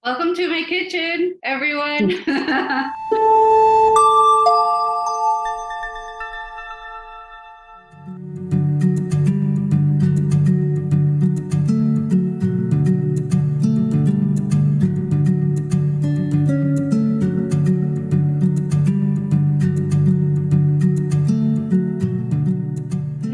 Welcome to my kitchen, everyone.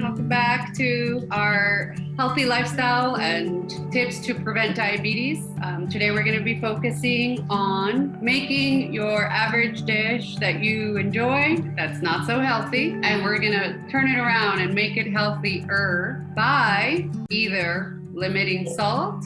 Welcome back to our healthy lifestyle and tips to prevent diabetes. Today we're going to be focusing on making your average dish that you enjoy that's not so healthy, and we're going to turn it around and make it healthier by either limiting salt.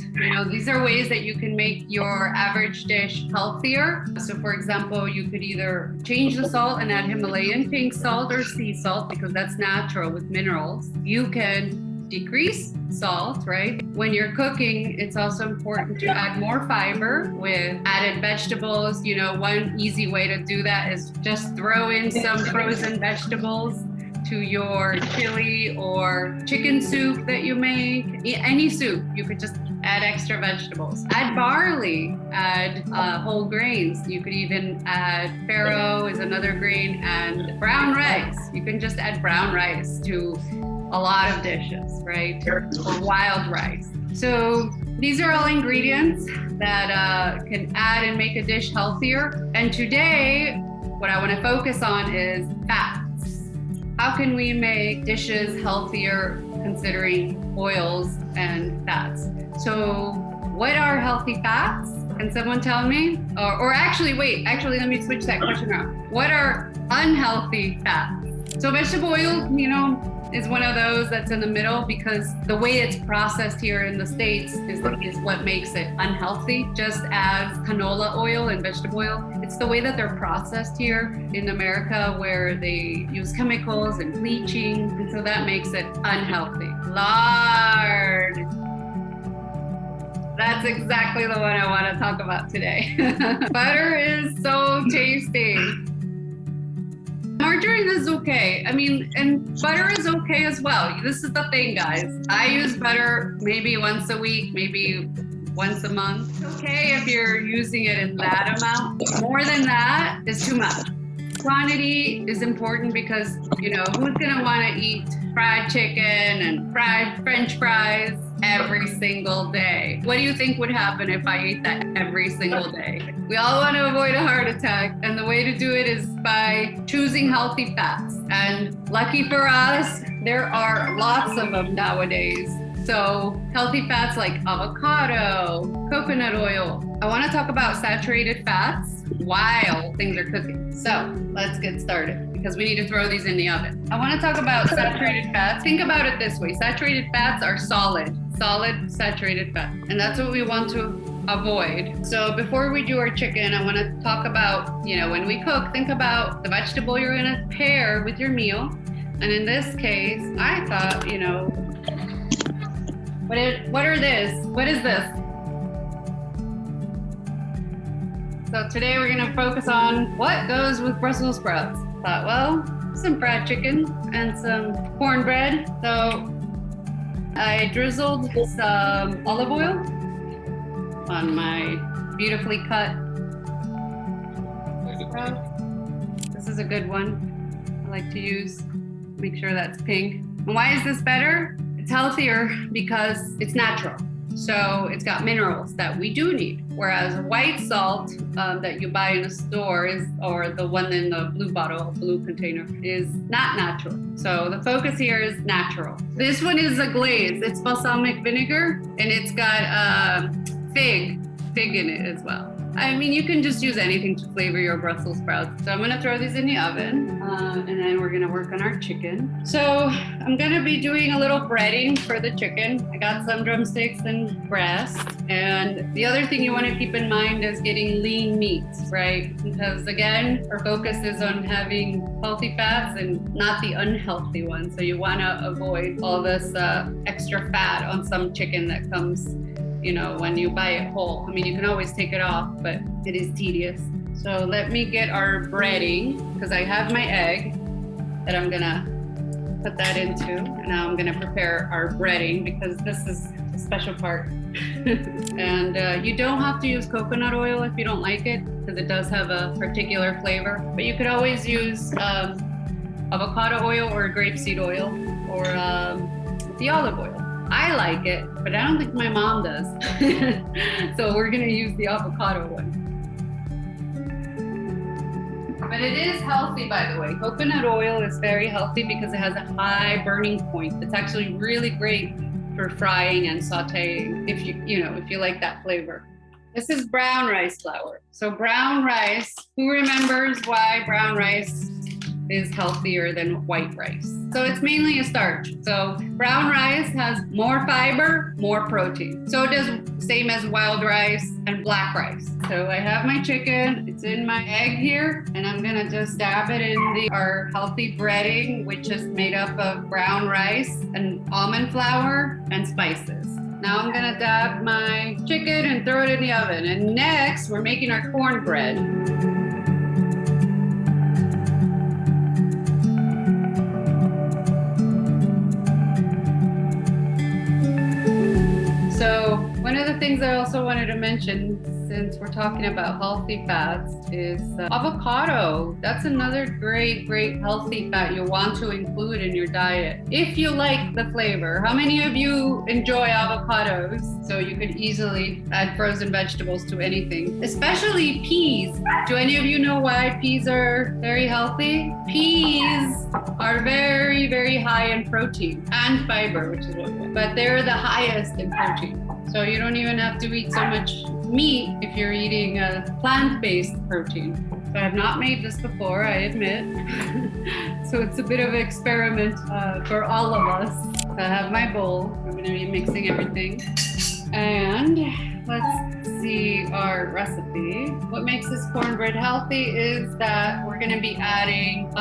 These are ways that you can make your average dish healthier. So for example, you could either change the salt and add Himalayan pink salt or sea salt because that's natural with minerals. You can decrease salt, right? When you're cooking, it's also important to add more fiber with added vegetables. One easy way to do that is just throw in some frozen vegetables to your chili or chicken soup that you make. Any soup, you could just add extra vegetables. Add barley, add whole grains. You could even add farro is another grain, and brown rice. You can just add brown rice to a lot of dishes, right? Or wild rice. So these are all ingredients that can add and make a dish healthier. And today, what I want to focus on is fats. How can we make dishes healthier considering oils and fats? So what are healthy fats? Can someone tell me? Or actually, let me switch that question around. What are unhealthy fats? So vegetable oil, is one of those that's in the middle because the way it's processed here in the States is what makes it unhealthy. Just as canola oil and vegetable oil, it's the way that they're processed here in America where they use chemicals and bleaching, and so that makes it unhealthy. Lard. That's exactly the one I want to talk about today. Butter is so tasty. Margarine is okay. And butter is okay as well. This is the thing, guys. I use butter maybe once a week, maybe once a month. It's okay if you're using it in that amount. More than that is too much. Quantity is important because, who's going to want to eat fried chicken and fried French fries every single day? What do you think would happen if I ate that every single day? We all want to avoid a heart attack, and the way to do it is by choosing healthy fats. And lucky for us, there are lots of them nowadays. So healthy fats like avocado, coconut oil. I want to talk about saturated fats while things are cooking. So let's get started because we need to throw these in the oven. I want to talk about saturated fats. Think about it this way. Saturated fats are solid saturated fat. And that's what we want to avoid. So before we do our chicken, I want to talk about, when we cook, think about the vegetable you're going to pair with your meal. And in this case, I thought, what is this? So today we're going to focus on what goes with Brussels sprouts. Thought, well, some fried chicken and some cornbread. So I drizzled some olive oil on my beautifully cut sprout. This is a good one. I like to use, make sure that's pink. And why is this better? It's healthier because it's natural. So it's got minerals that we do need. Whereas white salt that you buy in a store or the one in the blue bottle, blue container, is not natural. So the focus here is natural. This one is a glaze. It's balsamic vinegar, and it's got fig in it as well. You can just use anything to flavor your Brussels sprouts. So I'm gonna throw these in the oven and then we're gonna work on our chicken. So I'm gonna be doing a little breading for the chicken. I got some drumsticks and breast. And the other thing you wanna keep in mind is getting lean meats, right? Because again, our focus is on having healthy fats and not the unhealthy ones. So you wanna avoid all this extra fat on some chicken that comes when you buy it whole. You can always take it off, but it is tedious. So let me get our breading because I have my egg that I'm gonna put that into. And now I'm gonna prepare our breading because this is a special part. And you don't have to use coconut oil if you don't like it, because it does have a particular flavor. But you could always use avocado oil or grapeseed oil or the olive oil. I like it, but I don't think my mom does. So we're gonna use the avocado one. But it is healthy, by the way. Coconut oil is very healthy because it has a high burning point. It's actually really great for frying and sauteing if you like that flavor. This is brown rice flour. So brown rice, who remembers why brown rice is healthier than white rice? So it's mainly a starch. So brown rice has more fiber, more protein. So it does same as wild rice and black rice. So I have my chicken, it's in my egg here, and I'm gonna just dab it in our healthy breading, which is made up of brown rice and almond flour and spices. Now I'm gonna dab my chicken and throw it in the oven. And next, we're making our cornbread. So one of the things I also wanted to mention, since we're talking about healthy fats, is avocado. That's another great healthy fat you want to include in your diet if you like the flavor. How many of you enjoy avocados? So you could easily add frozen vegetables to anything, especially peas. Do any of you know why peas are very healthy? Peas are very high in protein and fiber, which is what we want, but they're the highest in protein. So you don't even have to eat so much meat if you're eating a plant-based protein. So I have not made this before, I admit. So it's a bit of an experiment for all of us. So I have my bowl. I'm going to be mixing everything. And let's see our recipe. What makes this cornbread healthy is that we're going to be adding,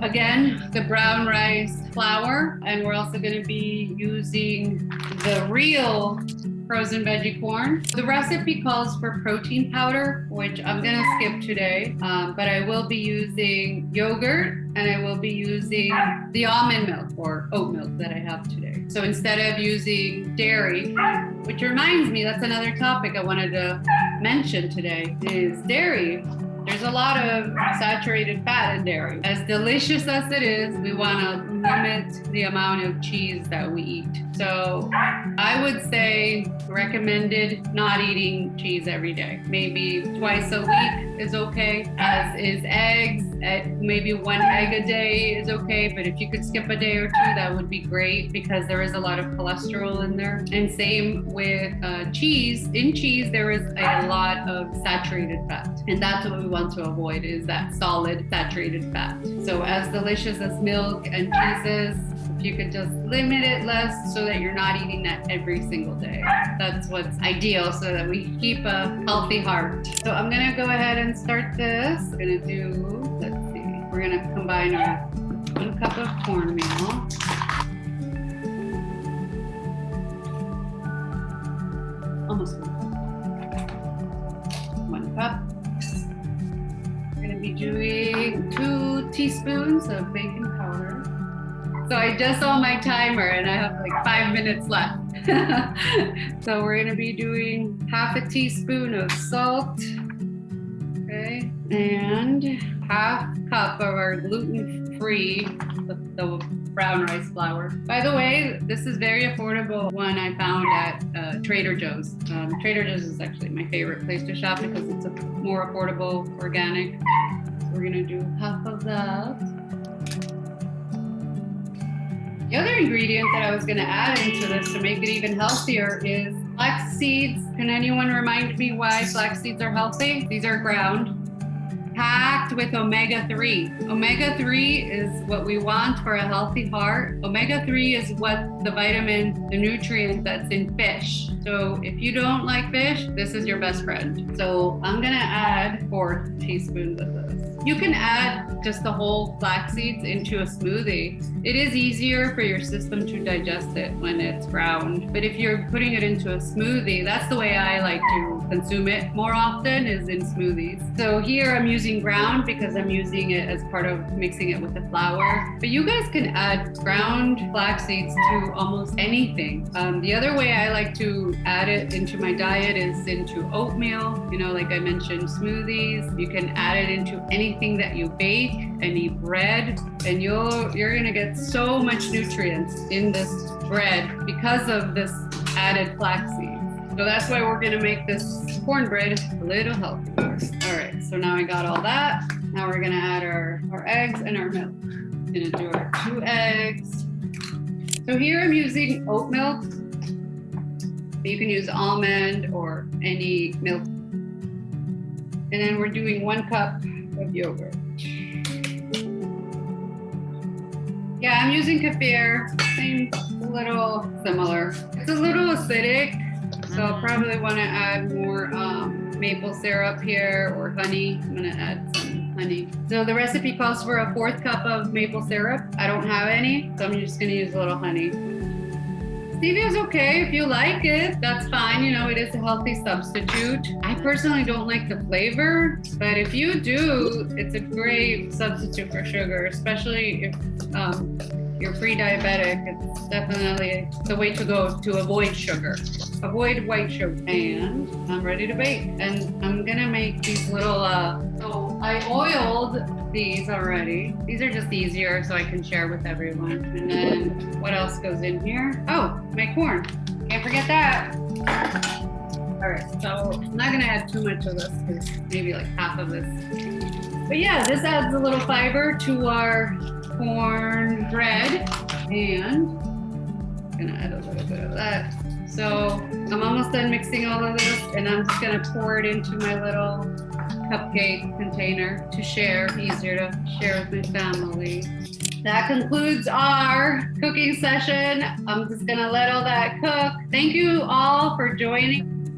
again, the brown rice flour, and we're also going to be using the real frozen veggie corn. The recipe calls for protein powder, which I'm gonna skip today, but I will be using yogurt, and I will be using the almond milk or oat milk that I have today. So instead of using dairy, which reminds me, that's another topic I wanted to mention today, is dairy. There's a lot of saturated fat in dairy. As delicious as it is, we want to limit the amount of cheese that we eat. So I would say recommended not eating cheese every day. Maybe twice a week is okay, as is eggs. Maybe one egg a day is okay, but if you could skip a day or two, that would be great because there is a lot of cholesterol in there. And same with cheese. In cheese, there is a lot of saturated fat, and that's what we want to avoid, is that solid saturated fat. So as delicious as milk and cheese is, if you could just limit it less so that you're not eating that every single day. That's what's ideal, so that we keep a healthy heart. So I'm gonna go ahead and start this. We're gonna do, let's see, we're gonna combine our 1 cup of cornmeal. Almost 1 cup. We're gonna be doing 2 teaspoons of baking powder. So I just saw my timer and I have like 5 minutes left. So we're gonna be doing 1/2 teaspoon of salt, okay, and 1/2 cup of our gluten-free, the brown rice flour. By the way, this is very affordable one I found at Trader Joe's. Trader Joe's is actually my favorite place to shop because it's a more affordable, organic. So we're gonna do 1/2 of that. The other ingredient that I was going to add into this to make it even healthier is flax seeds. Can anyone remind me why flax seeds are healthy? These are ground, packed with omega-3. Omega-3 is what we want for a healthy heart. Omega-3 is what the vitamin, the nutrient that's in fish. So if you don't like fish, this is your best friend. So I'm going to add 4 teaspoons of this. You can add just the whole flax seeds into a smoothie. It is easier for your system to digest it when it's ground. But if you're putting it into a smoothie, that's the way I like to, consume it more often is in smoothies. So here I'm using ground because I'm using it as part of mixing it with the flour. But you guys can add ground flax seeds to almost anything. The other way I like to add it into my diet is into oatmeal. You know, like I mentioned, smoothies. You can add it into anything that you bake, any bread, and you're gonna get so much nutrients in this bread because of this added flaxseed. So that's why we're gonna make this cornbread a little healthier. All right, so now I got all that. Now we're gonna add our eggs and our milk. I'm gonna do our 2 eggs. So here I'm using oat milk. You can use almond or any milk. And then we're doing 1 cup of yogurt. Yeah, I'm using kefir, same, a little similar. It's a little acidic, so I'll probably want to add more maple syrup here or honey. I'm gonna add some honey. So the recipe calls for a 4th cup of maple syrup. I don't have any, so I'm just gonna use a little honey. Stevia's okay if you like it, that's fine. You know, it is a healthy substitute. I personally don't like the flavor, but if you do, it's a great substitute for sugar, especially if you're pre-diabetic. It's definitely the way to go to avoid sugar. Avoid white sugar. And I'm ready to bake. And I'm gonna make these little, so I oiled these already. These are just easier so I can share with everyone. And then what else goes in here? Oh, my corn. Can't forget that. All right, so I'm not gonna add too much of this, because maybe like half of this. But yeah, this adds a little fiber to our cornbread, and I'm gonna add a little bit of that. So I'm almost done mixing all of this, and I'm just gonna pour it into my little cupcake container to share, easier to share with my family. That concludes our cooking session. I'm just gonna let all that cook. Thank you all for joining.